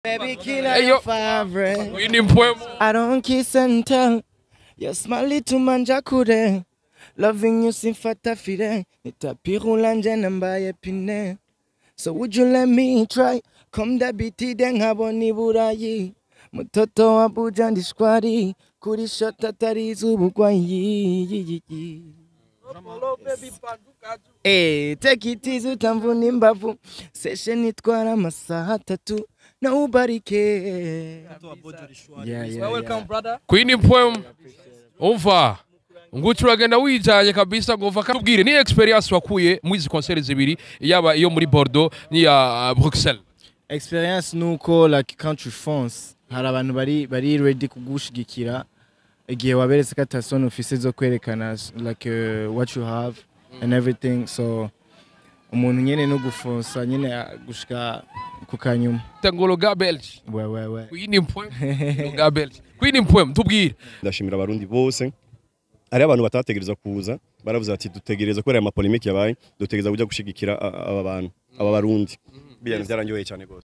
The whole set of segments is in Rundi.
Baby killer your favorite. I don't kiss and tell. Your smile little manja kure. Loving you simfata fide. Nitapirulanje nambaye pine. So would you let me try? Come da biti den haboni burayi. Mutoto wa bujandi squadi. Kuri shota tarizu bugwayi. Hey, take it easy utamvuni mbavu. Session itwara amasaha 3. Nobody cares. Yeah. Welcome, brother. Queen poem. Umva. Nguturagenda wijanye kabisa ngova kabwire ni experience wakuye mwizi concert zibiri yaba iyo muri Bordeaux ni ya Bruxelles. Experience nuko like country France hari abantu bari ready kugushigikira igihe waberetse katasoni office zo kwerekana like what you have and everything, so umuntu nyene no gufonsa nyene gushika kukanyuma Tangolo ga Belge. Ouais. Queen poem. Ga Belge. Queen poem tubwire. Ndashimira abarundi bose. Ari abantu batategereza kuza baravuze ati dutegereza ko ari ama polemique yabaye dutegereza kujya gushigikira aba bantu aba barundi biyana byaranyoye cyane gose.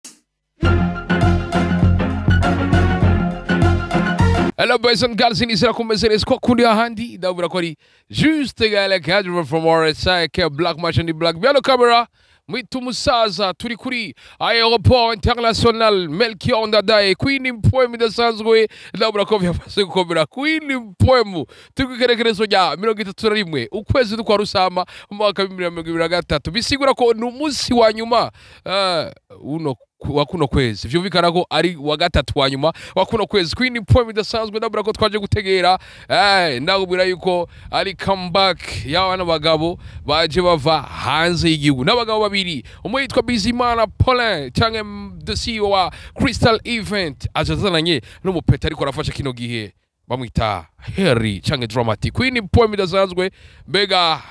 Hello boys and girls, inizira kumezereza kwa kundi ahandi ndabura ko ari juste gale cadre from RSI ke Black Machine Black Biano camera mwitu musaza turi kuri aéroport international Melchior Ndadaye Queen poem idasanzwe ndabura ko byafase gukomera Queen poem turi kerekerezo rya 31 ukwezi dukwa rusama umwaka wa 2023 bisigura ko numunsi wa nyuma wa kuno kwezi vyumvikana ko ari wa gatatu wa nyuma wa kuno kwezi Queen poem idasanzwe ndabura ko twaje gutegera ndagubwira yuko ari comeback y'abana bagabo baje bava hanze y'igihugu n'abagabo babiri umwe yitwa Bizimana Paulin cyangwa the CEO wa Crystal Event azazananye n'umupeta ariko arafasha kino gihe bamwita Harry cyangwa Dramatic Queen poem idasanzwe mbega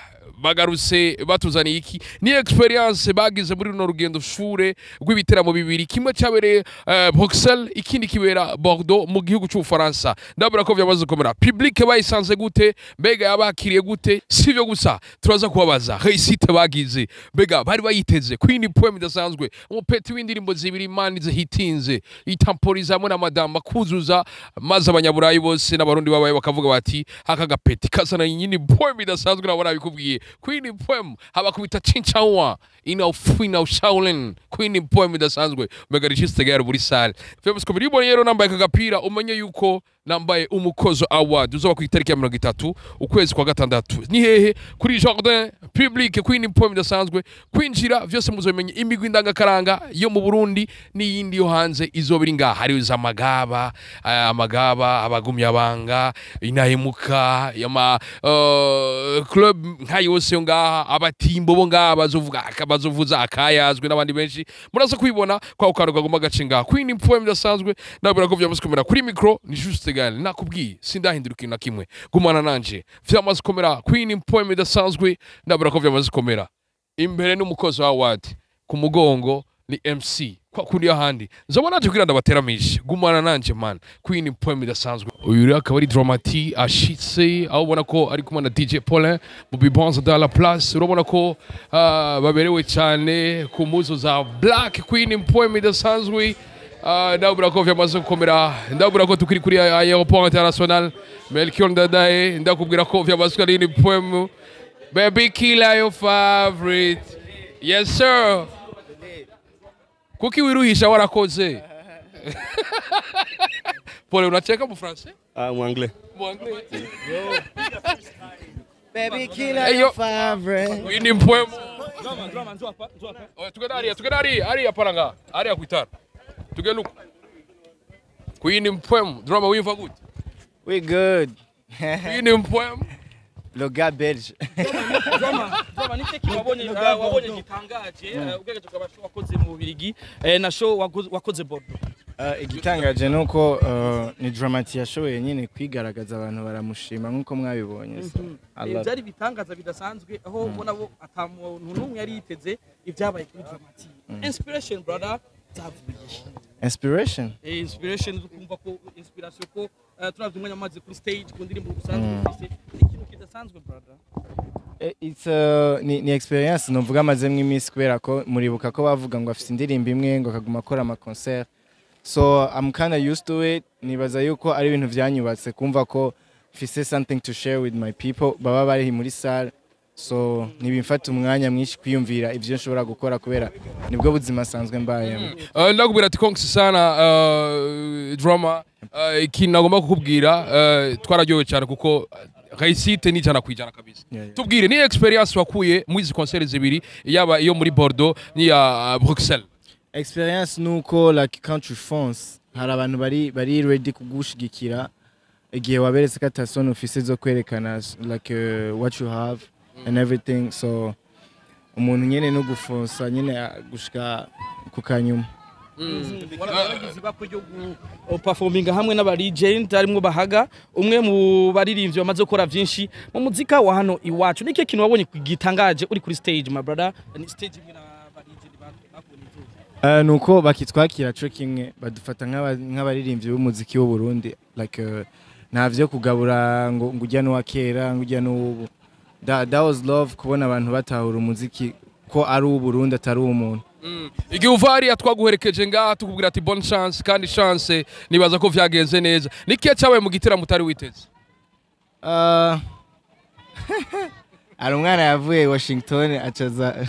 bagaruse batuzaniye iki ni experience bagize muri runo rugendo shure rw'ibiteramo bibiri kimwe cyabereye Bruxelles ikindi kibera Bordeaux mu gihugu cy'u Faransa ndabura ko byamaze komera public bayisanze gute mbega yabakiriye gute sivyo gusa turaza kubabaza réussite bagize mbega bari bayiteze Queen poem idasanzwe umupeti w'indirimbo zibiri mani zihitinze itamporiza hamwe na madame kuzuza maze abanyaburayi bose n'abarundi babaye bakavuga bati aka gapeti kasana nyine poem idasanzwe nabona bikubwiye Queen poem habakubita cinchawa ina Shaolin Queen poem idasanzwe mbega register gare buri salle Famous ko biri rero nambaye kagapira umenye yuko nambaye umukozo award uzoba ku itariki ya 30 ukwezi kwa gatandatu ni hehe kuri jardin public Queen poem idasanzwe kwinjira vyose muzomenye imigwi ndangakaranga yo mu Burundi n'iyindi yo hanze izobiri ngaha hari za amagaba abagumya banga inahemuka yama club nkayo yose ngaha abatimbo bo ngaha bazovuza akayazwe n'abandi benshi muraza kwibona kwa ukaruga goma gacinga Queen poem idasanzwe nabura ko vyamaze komera kuri micro ni juste gale nakubwiye sindahinduka ikintu kimwe gumana nanje vyamaze komera Queen poem idasanzwe nabura ko vyamaze komera imbere n'umukozi wa award ku mugongo ni MC kwa kundi ahandi nzobona naje kwiranda bateramishe gumana nanje man Queen poem idasanzwe uyu akaba ari Dramat ashitse aho ubona ko ari kumana DJ Paulin mu bibonza dans la place urabona ko baberewe cyane ku muzo za Black Queen poem idasanzwe ndabura ko vyamaze gukomera ndabura ko tukiri kuri aéroport international Melchior Ndadaye ndakubwira ko vyamaze ari poem baby killer your favorite yes sir kuki wiruhisha warakoze Pole unacheka mu français Mu anglais. Mu anglais Baby killer your favorite. Queen poem Drama njoo hapa. Tukadari ari aparanga ari akwitara tugeluka Queen poem drama wimva gute We good. Queen poem Le gars belge. Drama niteki wabonye gitangaje ugereje ukabasho wakoze mu Birigi na show wakoze Bordeaux. Igitangaje nuko ni Dramat yashoboye nyine kwigaragaza abantu baramushima nkuko mwabibonye. Byari bitangaza bidasanzwe aho ubona bo atamuntu numwe yari yiteze ibyabaye kuri Dramat. Inspiration brother zavuye. Inspiration? Inspiration ukumva ko inspiration ko turavye umwanya maze kuri stage ku ndirimbo gusanzwe ufise ikintu kidasanzwe brother. It's ni experience novuga amazemwe iminsi kubera ko muribuka ko bavuga ngo afite indirimbo imwe ngo akaguma akora ama concert so I'm kind of used to it. Nibaza yuko ari ibintu vyanyubatse kumva ko mfise something to share with my people baba bari muri salle, so ntibimfata umwanya mwinshi kwiyumvira ivyo nshobora gukora kubera nibwo buzima sanzwe mbayemo. Ndakubwira ati konks sana drama ikintu nagomba kukubwira twararyohewe cyane kuko réussite ni jana kwijana kabisa. Tubwire ni experience wakuye muri izi concert zibiri yaba iyo muri Bordeaux ni ya Bruxelles. Experience nuko like country France hari abantu bari ready kugushigikira igihe waberetse ko atasoni ufise zo kwerekana like what you have and everything, so umuntu nyene no gufonsa nyene gushika ku kanyuma. Waragize bakujyo performing hamwe n'abaregent arimwo bahaga umwe mu baririmbyi bamaze gukora byinshi mu muzika wa hano iwacu. Nike kintu wabonye gitangaje uri kuri stage my brother? Ni stage imwe n'abaregent nuko bakitwakira cyo kimwe badufata nk'abaririmbyi b'umuziki w'u Burundi, like ntavyo kugabura ngo ujya no wakera ngo ujya no. That was love kubona abantu batahura umuziki ko ari u Burundi atari umuntu. Igihe uvari atwaguherekeje ngaha tukubwira ati bonne chance kandi chance nibaza ko vyagenze neza. Nikiye cyabaye mu gitera mutari witeze? Ari umwana yavuye Washington acaza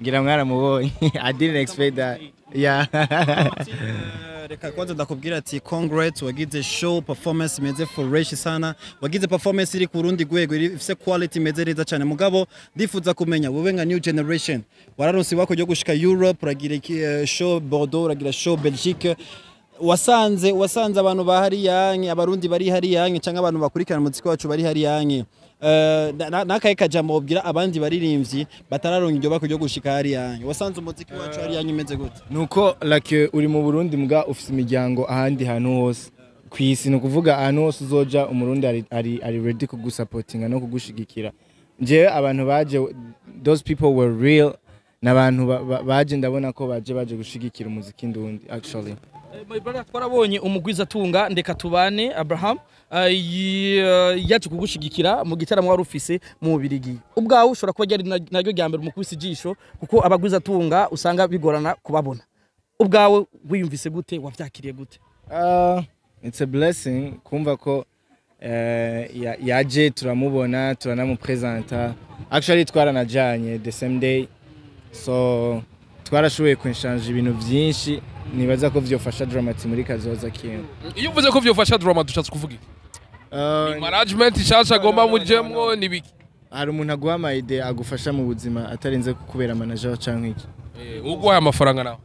ngira mwana mubonye. I didn't expect that. Yeah. Reka kwanza ndakubwira ati congrats, wagize show performance imeze fresh sana, wagize performance iri ku rundi rwego ifise quality imeze neza cyane. Mugabo ndifuza kumenya wowe nka new generation wararonse wako ryo gushika Europe, uragira show Bordeaux, uragira show Belgique, wasanze abantu bahari yanke, abarundi bari hari yanke cyangwa abantu bakurikirana muziki wacu bari hari yanke, nakaye kajambo obwira abandi baririmbyi batararonka iryo bako ryo gushika hari yanke, wasanze umuziki wacu hari yanke imeze gute? Nuko like uri mu Burundi mbwa ufise imiryango ahandi hantu hose kwisi, no kuvuga ahantu hose uzoja umurundi ari ready kugusupportinga no kugushigikira. Nje abantu baje, those people were real, n'abantu baje ndabona ko baje gushigikira umuziki ndundi actually. My brother, twarabonye umugwiza tunga ndeka tubane Abraham yaje kugushigikira mu gitaramo wari ufise mu Birigi. Ubwawe ushobora kuba yari naryo ryambere umukubise ijisho kuko abagwiza tunga usanga bigorana kubabona. Ubwawe wiyumvise gute, wavyakiriye gute? It's a blessing kumva ko yaje turamubona turanamupresenta. Actually twaranajanye the same day, so twarashoboye kwinshanje ibintu byinshi. Nibaza ko vyofasha dramat muri kazoza kintu. Iyo uvuze ko vyofasha dramat dushatse kuvuga iki? Management ishasha gomba mujemwo nibiki? Hari umuntu aguha ama idea agufasha mu buzima atarinze kubera manager canke iki. Ugwaye amafaranga nawe?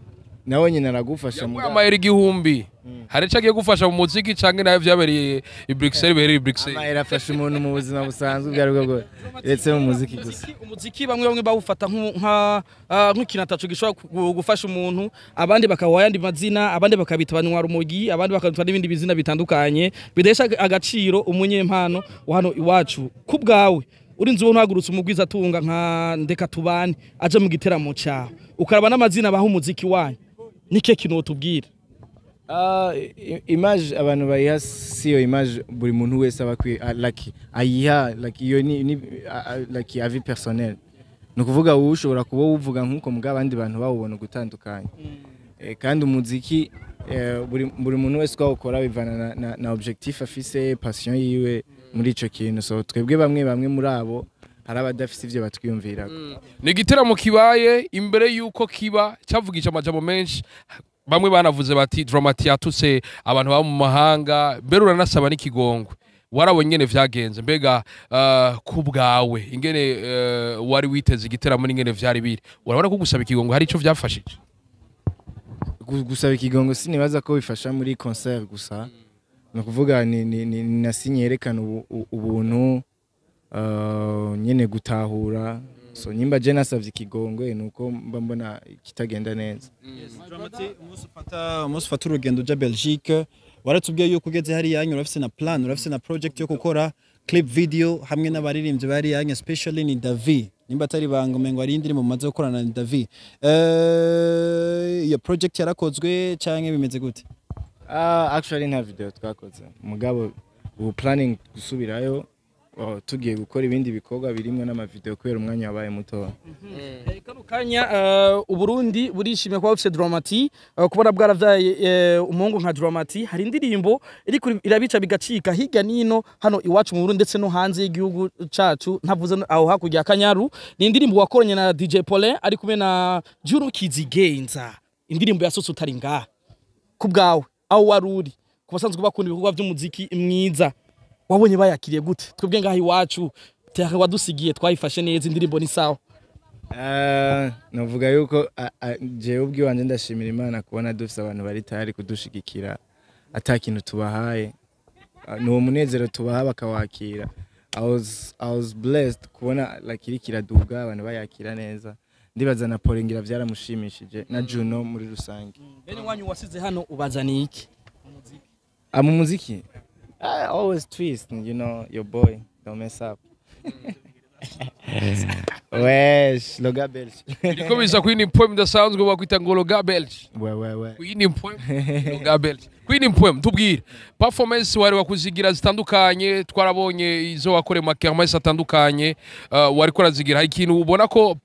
Nawe nyine aragufasha mu amayeri igihumbi. Hari cyagiye gufasha mu muziki canke nayo vyabereye i Bruxelles bereye i Bruxelles? Amayeri afasha umuntu mu buzima busanzwe bwari bwo uretse mu muziki gusa. Umuziki bamwe bawufata nk'ikintu atacu gishobora gufasha umuntu, abandi bakawa yandi mazina, abandi bakabita banywa rumogi, abandi bakabita n'ibindi bizina bitandukanye bidesha agaciro umunyempano wa hano iwacu. Kubwawe urinze ubona hagurutse umugwiza tunga nka ndeka tubane aje mu giteramo cyawe ukaraba n'amazina baho umuziki wanyu, nike kintu tubwira? Image abantu bayiha siyo image buri muntu wese abakwiye like ayiha like iyo ni like avis personnel. No kuvuga wowe ushobora kuba uvuga nkuko muga abandi bantu bawubona gutandukanye. Kandi umuziki buri muntu wese ukora bivana na objectif afise, passion yiwe muri ico kintu. So twebwe bamwe muri abo hari abadafise ivyo batwiyumvira. Ni giteramo kibaye imbere yuko kiba cyavugisha amajambo menshi. Bamwe banavuze bati dramat yatuse abantu ba mu mahanga, berura nasaba n'ikigongwe. Warabonye ngene vyagenze, mbega kubwawe ingene wari witeze igiteramo n'ingene vyari biri, urabona ko gusaba ikigongwe hari ico vyafashije? Gusaba ikigongwe sinibaza ko bifasha muri concert gusa. No kuvuga ni nasinye yerekana ubuntu nyene gutahura. So nyimba je nasavye ikigongwe nuko mba mbona kitagenda neza. Umusufata urugendo uja Belgique, waratubwiye yuko ugeze hari yanyu urafise na plan, urafise na project yo gukora clip video hamwe n'abaririmbyi bari yanyu, especially ni Davi. Nimba atari banga umengo ari indiri mu maze gukorana na Davi. Iyo project yarakozwe canke bimeze gute? Actually nta video twakoze. Mugabo planning gusubirayo tugiye gukora ibindi bikorwa birimwe n'amavideo kubera umwanya wabaye muto. Kano kanya Uburundi burishimye kuba bufise Dramati kubona bwaravyaye umuhungu nka Dramati. Hari indirimbo irabica bigacika hirya nino hano iwacu mu Burundi ndetse no hanze y'igihugu cacu, ntavuze aho hakurya Kanyaru. Ni indirimbo wakoranye na DJ Paulin ari kumwe na Juru Kizigenza, indirimbo yasohotse utari ngaha. Kubwawe aho waruri kubasanzwe bakunda ibikorwa by'umuziki mwiza, wabonye bayakiriye gute? Twebwe ngaha iwacu tere wadusigiye twayifashe neza, indirimbo ni sawa. Navuga yuko jewe ubwiwanje ndashimira Imana kubona dufise abantu bari tayari kudushigikira atakintu tubahaye, no munezero tubaha bakawakira. I was blessed kubona like iri kiraduga abantu bayakira neza. Ndibaza na Polingira byaramushimishije na Juno muri rusange. Bene wanyu wasize hano ubazaniye iki? Mu muziki? I always twist, you know, your boy, don't mess up. Wesh, Loga Belge. Iriko biza kwini poem ndasanzwe bakwita ngo Loga Belge. We. Kwini poem Loga Belge. Kwini poem tubwire. Performance wari wakuzigira zitandukanye, twarabonye izo wakore ma kermesse atandukanye, wari korazigira. Hari ikintu ubona ko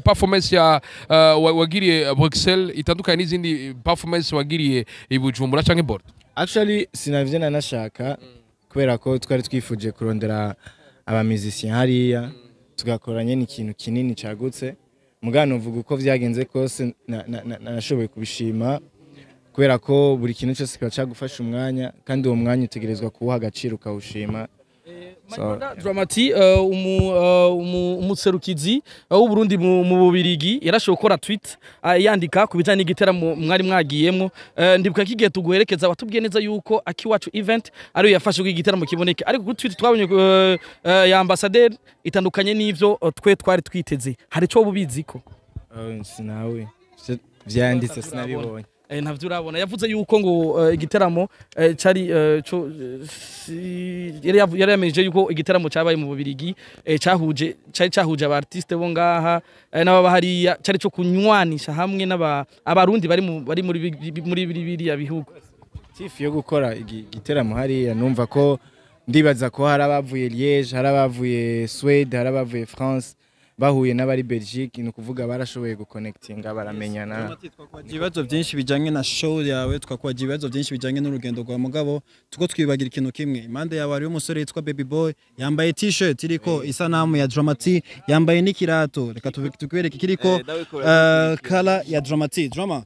performance ya wagiriye Bruxelles itandukanye n'izindi performance wagiriye i Bujumbura canke Bordeaux? Actually sinavye nanashaka kubera ko twari twifuje kurondera abamuziciens hariya tugakoranye n'ikintu kinini cagutse. Mugano uvuga uko vyagenze kose nashoboye kubishima kubera ko buri kintu cyose cyagufasha umwanya kandi uwo mwanya utegerezwa kuwuha agaciro ukawushima. Dramati umuserukizi w'Uburundi mu Bubirigi yarashoboye gukora tweet yandika ku bijanye n'igiteramo mwari mwagiyemo. Ndibuka kigiye tuguherekeza batubwiye neza yuko akiwacu event ari yafashe igiteramo kiboneke, ariko ku tweet twabonye ya ambassadeur itandukanye n'ivyo twari twiteze. Hari cyo bubiziko? Sinawe vyanditse sinabibonye. Ntavyo urabona. Yavuze yuko ngo igiteramo cari yari yameje yuko igiteramo cyabaye mu Bubirigi cyahuje aba artiste bo ngaha n'ababa hariya, cari cyo kunywanisha hamwe abarundi bari muri biriya bihugu. Tifu yo gukora igiteramo hariya numva ko ndibaza ko hari abavuye Liège, hari abavuye Suède, hari abavuye France, bahuye n'abari Belgique, ni kuvuga barashoboye guconnectinga baramenyana. Ibibazo byinshi bijanye na show yawe, twakwaje ibibazo byinshi bijanye n'urugendo rwa mugabo, tuko twibagira ikintu kimwe. Impande yawe ari umusore yitwa Baby Boy, yambaye t-shirt iriko isanamu ya Dramati, yambaye n'ikirato. Reka tukwereke kiriko kala ya Dramati. Drama,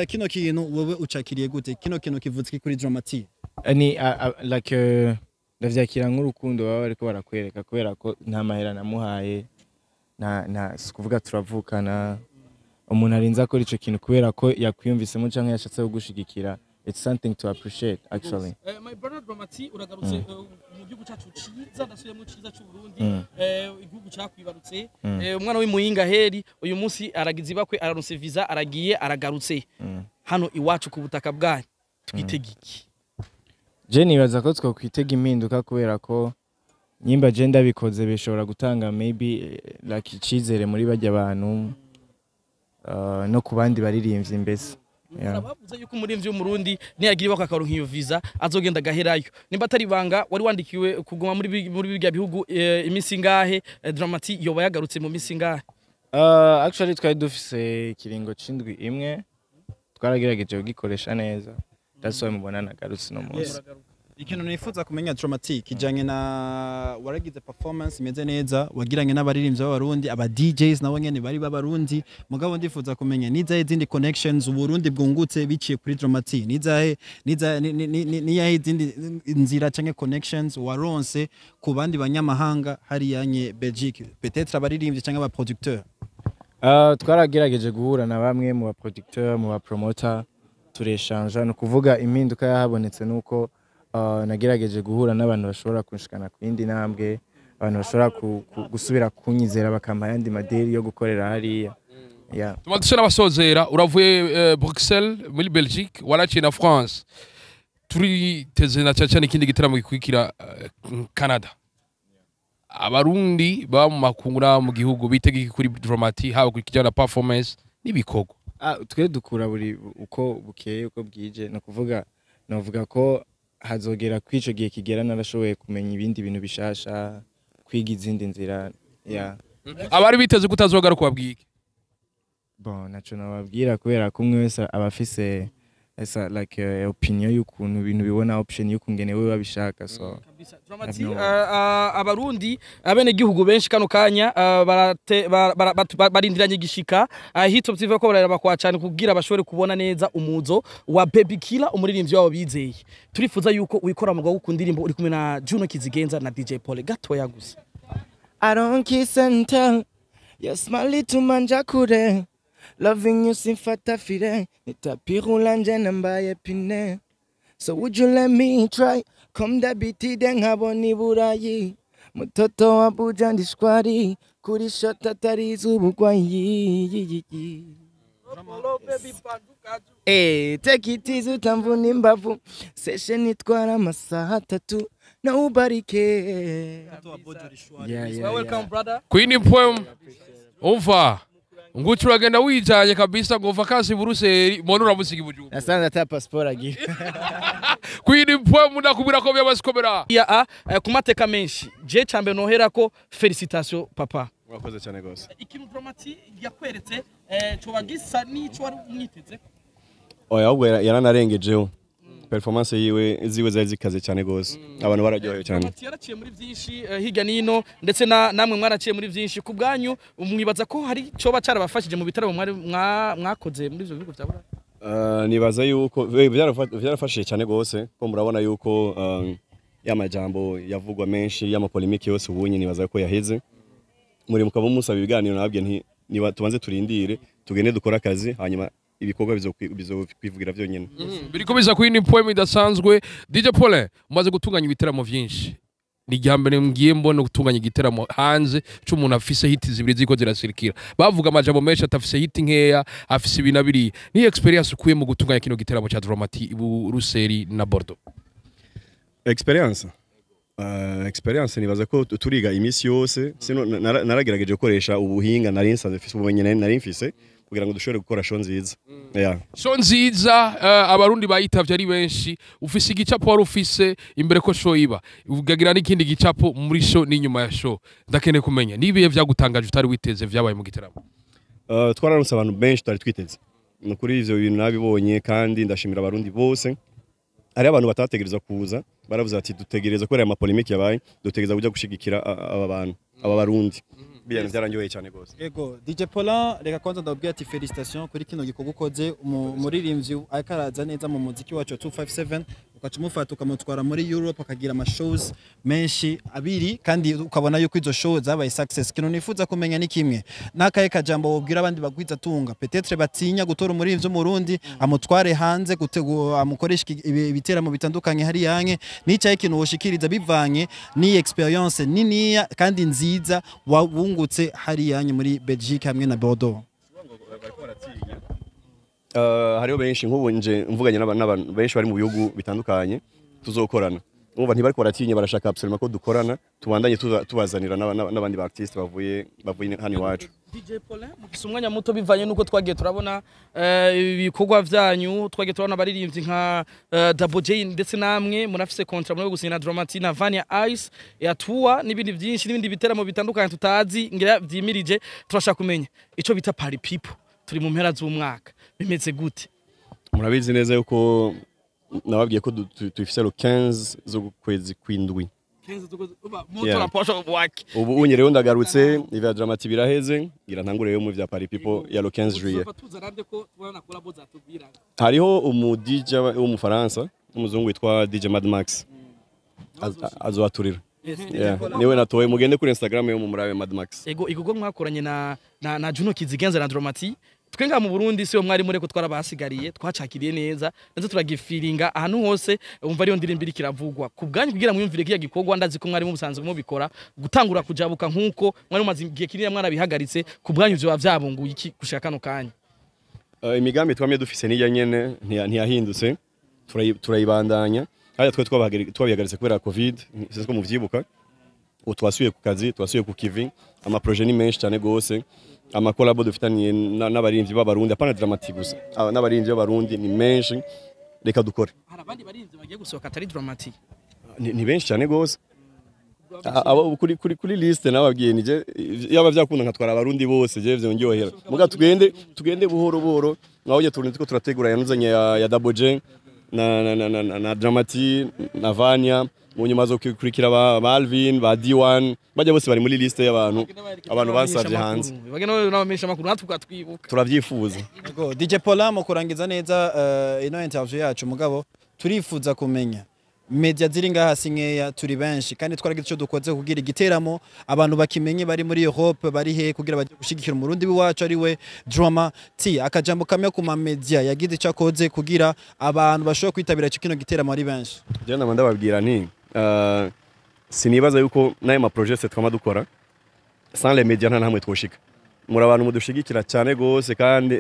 kino kintu wowe ucakiriye gute? Kino kintu kivutse kuri Dramati? Ni like ndavyakira nk'urukundo baba ariko barakwereka kubera ko nta mahera namuhaye. Kuvuga turavukana, umuntu arinza akora ico kintu kubera ko yakwiyumvisemo canke yashatse kugushigikira. It's something to appreciate actually. My brother Dramati uragarutse mu gihugu cyacu ciza, ndasuye mu ciza cy'u Burundi, igihugu cyakwibarutse, umwana w'imuyinga heri uyu munsi aragize bakwe araronse visa aragiye aragarutse hano iwacu ku butaka bwanyu, twitega iki? Je nibaza ko twokwitega impinduka kubera ko nyimba je ndabikoze bishobora gutanga maybe like icizere muri bajya abantu no kubandi baririmbye mbese. Bavuze yuko umuririmbyi w'umurundi niyagira ibako akaronka iyo visa azogenda gaherayo. Nimba atari banga wari wandikiwe kuguma muri bya bihugu iminsi ngahe? Dramati yoba yagarutse mu minsi ngahe? Actually twari dufise kiringo cindwi imwe, twaragerageje kugikoresha neza. That's why mubona nagarutse no munsi. Ikintu nifuza kumenya Dramati kijanye na waragize performance imeze neza, wagiranye n'abaririmbyi b'abarundi, aba DJs nabo nyene bari b'abarundi, mugabo ndifuza kumenya nizahe zindi connections Uburundi bwungutse biciye kuri Dramati, niyahe zindi nzira canke connections waronse ku bandi banyamahanga hari yanye Belgique, peut-être abaririmbyi canke aba producteur? Twaragerageje guhura na bamwe mu ba producteur, mu ba promoter, tureshanja, no kuvuga impinduka yahabonetse nuko nagerageje guhura n'abantu bashobora kunshikana ku yindi ntambwe, abantu bashobora gusubira kunyizera bakampa yandi maderi yo gukorera hariya. Tumadushe n'abasozera, uravuye Bruxelles muri Belgique, waraciye na France, turiteze na cyane ikindi gitaramo gikwikira Canada. Abarundi ba mu makungura mu gihugu bitegeka kuri Dramati, haba kuri kijana performance n'ibikogo. Twe dukura buri uko bukeye uko bwije, no kuvuga novuga ko hazogera kwico gihe kigera narashoboye kumenya ibindi bintu bishasha kwiga izindi nzira ya abari biteze kutazogaruka kubabwira bon naco nababwira kubera ko umwe wese abafise esa like opinion y'ukuntu ibintu bibona option y'ukungene we babishaka so Dramati abarundi abene gihugu benshi kano kanya barindiranye igishika hito byiva ko bararaba kwa cyane kugira bashobore kubona neza umuzo wa BELGIQUE umuririmbyi wabo bizeye turifuza yuko wikora mu gwo kundirimbo uri kumwe na Juno Kizigenza na DJ Paul gatoya gusa I don't kiss and tell your smile to manjakure loving you simfata fire nitapirula nje nambaye pine so would you let me try come da biti denkaboni burayi mutoto wa buja ndishwari kuri shota tariza ubugwayi take it easy utamvuna imbavu session itwara amasaha 3 nobody care welcome brother Queen Poem umva ngucu uragenda wijanye kabisa ngo vakansi Buruseli mbona uramusigi bujubu nasanze ata passport agira Queen Poem ndakubwira ko byabasikomera ya kumateka menshi je cambe nohera ko felicitation papa Mwakoze cyane gose ikintu Dramati yakweretse coba gisa nico wari umwiteze oya ahubwo yaranarengejeho performance ziwe zari zikaze cyane gose abantu bararyohewe cyane Dramati yaraciye muri byinshi higa nino ndetse namwe mwaraciye muri byinshi ku bwanyu umwibaza ko hari coba carabafashije mu bitaramo mwakoze muri ivyo bihugu bya Buraya nibaza yuko byarafashije cyane gose ko murabona yuko y'amajambo yavugwa menshi y'amapolemike yose ubunye nibaza ko yaheze muri mukaba musaba ibiganiro nababwiye nti niba tubanze turindire tugende dukora akazi hanyuma ibikorwa bizokwivugira byonyene biriko biza Queen Poem idasanzwe DJ Paul umaze gutunganya ibitaramo byinshi ni ryambere ngiye mbona gutunganya igiteramo hanze c'umuntu afise hit zibiri ziko zirasirikira bavuga amajambo menshi atafise hit nkeya afise ibinabiri ni experience ukuye mu gutunganya kino giteramo ca Dramat Buruseli na Bordeaux experience nibaza ko turiga imisi yose sino naragerageje gukoresha ubuhinga nari nsanze mfise ubumenyi nari mfise kugira ngo dushobore gukora show nziza show nziza abarundi bayitavye ari benshi ufise igicapo wari ufise imbere ko show iba ugagira n'ikindi gicapo muri show n'inyuma ya show ndakene kumenya nibiye vyagutangaje utari witeze vyabaye mu giteramo twararonse abantu benshi tutari twiteze nukuri ivyo bintu nabibonye kandi ndashimira abarundi bose ari abantu batategereza kuza baravuze ati dutegereza ko ama polemike yabaye dutegereza kujya gushigikira aba barundi bien byaranyoye cyane gose yego DJ Paul reka kwanza ndabwira ati felicitation kuri kino gikorwa ukoze umuririmbyi akaraza neza mu muziki wacu 257 ukacumufata ukamutwara muri Europe akagira ama shows menshi abiri kandi ukabona yuko izo shows zabaye success kino nifuza kumenya ni kimwe nakaye kajambo wobwira abandi bagwiza tunga peut-être batinya gutora umuririmbyi mu Burundi amutware hanze gutegura amukoresha ibiteramo bitandukanye hari yanke nicyaye ikintu woshikiriza bivanye ni experience nini kandi nziza wungutse hari yanye muri Belgique hamwe na Bordeaux hariho benshi nk'ubu nje mvuganye n'abantu benshi bari mu bihugu bitandukanye tuzokorana umva ntibariko baratinye barashaka absolument ko dukorana tubandanye tubazanira n'abandi artistes bavuye hano iwacu DJ Paul mufise umwanya muto bivanye nuko twagiye turabona ibikorwa vyanyu twagiye turabona abaririmbyi nka Double J ndetse namwe murafise contrat muri gusinya Dramat na Vania Ice ya tour n'ibindi byinshi n'ibindi biteramo bitandukanye tutazi ngira vyimirije turashaka kumenya ico bita party people turi mu mpera z'umwaka bimeze gute murabizi neza yuko nababwiye ko tufise le 15 zo kwezi kwindwi ubu unye rero ndagarutse ivya Dramat biraheze ngira ntangure yo mu vya party people ya le 15 juillet hariho umu DJ w'umufaransa umuzungu witwa DJ Mad Max azobaturira niwe natoye mugende kuri Instagram yo mu murabe Mad Max ego igogo mwakoranye na Juno Kizigenza na Dramat twenga mu Burundi siyo mwari mure ko twarabasigariye twacakiriye neza ndetse turagifiringa ahantu hose umva ariyo ndirimbira kiravugwa ku bwanyu kugira mwumvire kiya gikorwa ndazi ko mwari mu busanzwe mu bikora gutangura kujabuka nkuko mwari mumaze igihe kinini mwarabihagaritse ku bwanyu byo bavyabunguye iki gushaka no kanya imigambi twamye dufise nijya nyene ntiyahindutse turayibandanya haya twe twabihagaritse kubera covid siko muvyibuka utwasuye ku kazi twasuye ku kivi ama projet ni menshi cyane gose ama collabo dufitaniye n'abarimvyi b'abarundi apana Dramat gusa n'abarimvyi b'abarundi ni menshi reka dukore. hari abandi barinzi bagiye gusohoka atari dramat Ni benshi cyane gose. Aba kuri liste nababwiye nije yaba vyakunda nkatwara abarundi bose je vyongyohera. Muga tugende buhoro buhoro ngaho turindiko turategura yanuzanye ya Double J na Dramati na Vanya mu nyuma zo kurikira ba Alvin ba D1 bajya bose bari muri liste y'abantu basavye hanze. bageno n'abamenyesha makuru natwe twibuka Turavyifuza. Yego DJ Paula mu kurangiza neza ino interview yacu mugabo turifuza kumenya media ziri ngaha sinkeya turi benshi kandi twaragize ico dukoze kugira igiteramo abantu bakimenye bari muri Europe bari he kugira baje gushigikira umurundi wiwacu ari we Dramat akajambo kamwe ku ma media yagize ico akoze kugira abantu bashobora kwitabira ico kino giteramo ari benshi. Je ndamanda babwira nti sinibaza yuko naye ma project twama dukora sans les médias nta hamwe twoshika muri abantu mudushigikira cyane gose kandi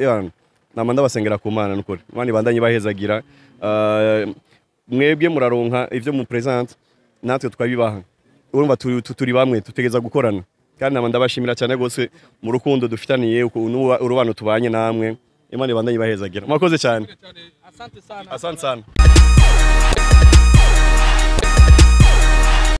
namanda basengera ku Mana nukuri mani bandanye bahezagira mwebwe muraronka ivyo mu present natwe twabibaha urumva turi bamwe tutegeza gukorana kandi namanda bashimira cyane gose mu rukundo dufitaniye urubano tubanye namwe Imana bandanye bahezagira mwakoze cyane asante sana